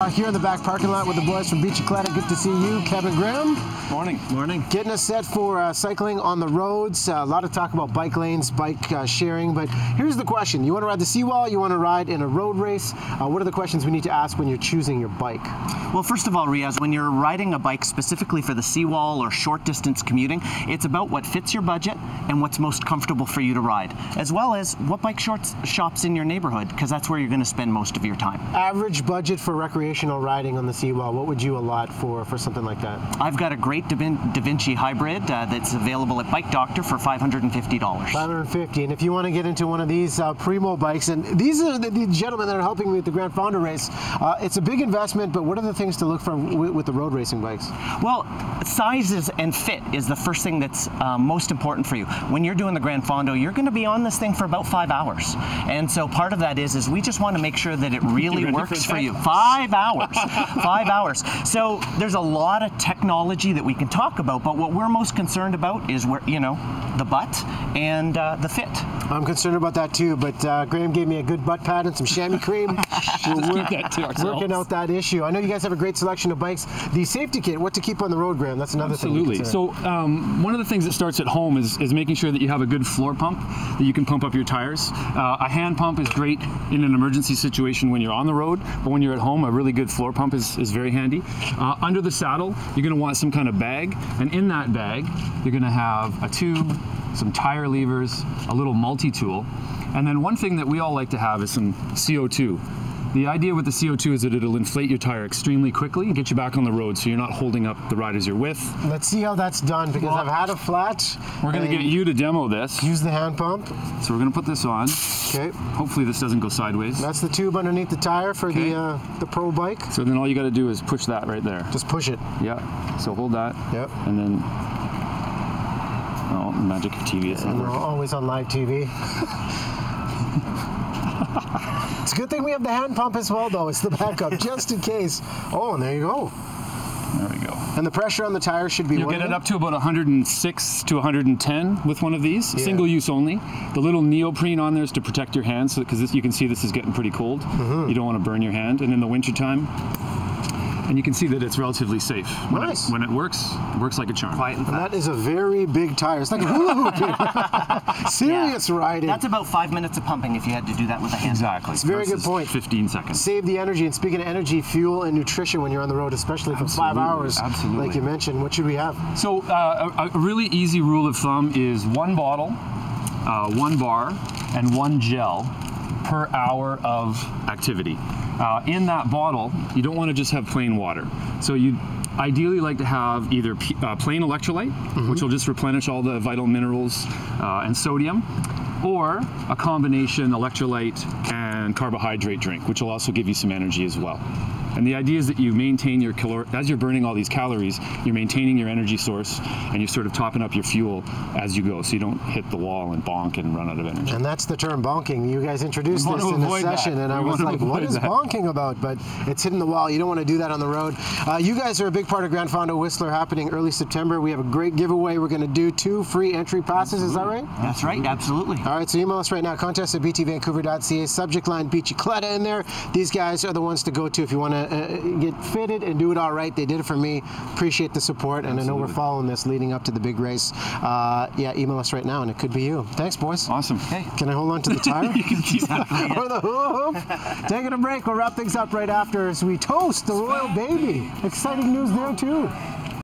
Here in the back parking lot with the boys from Bicicletta. Good to see you, Kevin Graham. Morning. Morning. Getting us set for cycling on the roads. A lot of talk about bike lanes, bike sharing, but here's the question. You want to ride the seawall? You want to ride in a road race? What are the questions we need to ask when you're choosing your bike? Well, first of all, Riaz, when you're riding a bike specifically for the seawall or short distance commuting, it's about what fits your budget and what's most comfortable for you to ride, as well as what bike shops in your neighborhood, because that's where you're going to spend most of your time. Average budget for recreational riding on the seawall, what would you allot for something like that? I've got a great Da Vinci hybrid that's available at Bike Doctor for $550. $550, and if you want to get into one of these Primo bikes, and these are the gentlemen that are helping me with the GranFondo race, it's a big investment, but what are the things to look for with the road racing bikes? Well, sizes and fit is the first thing that's most important for you. When you're doing the GranFondo, you're going to be on this thing for about 5 hours, and so part of that is we just want to make sure that it really works for you. 5 hours. 5 hours. So there's a lot of technology that we can talk about, but what we're most concerned about is the butt and the fit. I'm concerned about that too, but Graham gave me a good butt pad and some chamois cream. Working out that issue. I know you guys have a great selection of bikes. The safety kit, what to keep on the road, Graham? That's another thing. Absolutely. So one of the things that starts at home is making sure that you have a good floor pump that you can pump up your tires. A hand pump is great in an emergency situation when you're on the road, but when you're at home, a really good floor pump is very handy. Under the saddle, you're going to want some kind of bag, and in that bag, you're going to have a tube, some tire levers, a little multi-tool, and then one thing that we all like to have is some CO2. The idea with the CO2 is that it'll inflate your tire extremely quickly and get you back on the road so you're not holding up the riders you're with. Let's see how that's done, because I've had a flat. We're going to get you to demo this. Use the hand pump. So we're going to put this on. Okay. Hopefully this doesn't go sideways. That's the tube underneath the tire for the Pro bike. So then all you got to do is push that right there. Just push it. Yeah. So hold that. Yep. And then, oh, the magic of TV. It's and we're always on live TV. It's a good thing we have the hand pump as well, though. It's the backup, just in case. Oh, and there you go. There we go. And the pressure on the tire should be You'll get it up to about 106 to 110 with one of these, single use only. The little neoprene on there is to protect your hands, because you can see this is getting pretty cold. You don't want to burn your hand. And in the wintertime, and you can see that it's relatively safe. When it works like a charm. Quiet and fast. That is a very big tire. It's like a hula hoop. Serious riding. That's about 5 minutes of pumping if you had to do that with a hand. Exactly. It's a very good point. 15 seconds. Save the energy. And speaking of energy, fuel and nutrition when you're on the road, especially for 5 hours, like you mentioned, what should we have? So a really easy rule of thumb is 1 bottle, 1 bar, and 1 gel per hour of activity. In that bottle, you don't want to just have plain water. So you ideally like to have either plain electrolyte, which will just replenish all the vital minerals and sodium, or a combination electrolyte and carbohydrate drink, which will also give you some energy as well. And the idea is that you maintain your as you're burning all these calories, you're maintaining your energy source, and you're sort of topping up your fuel as you go, so you don't hit the wall and bonk and run out of energy. And that's the term bonking. You guys introduced this in the session, and I was like, what is bonking about? But it's hitting the wall. You don't want to do that on the road. You guys are a big part of GranFondo Whistler, happening early September. We have a great giveaway. We're going to do 2 free entry passes. Is that right? That's right. Absolutely. All right, so email us right now, contest@btvancouver.ca, subject line Bicicletta in there. These guys are the ones to go to if you want to get fitted and do it all right. They did it for me. Appreciate the support, and I know we're following this leading up to the big race. Yeah, email us right now, and it could be you. Thanks, boys. Awesome. Hey, can I hold on to the tire? You can keep that. Or the hoop. Taking a break. We'll wrap things up right after as we toast the royal baby. Exciting news there, too.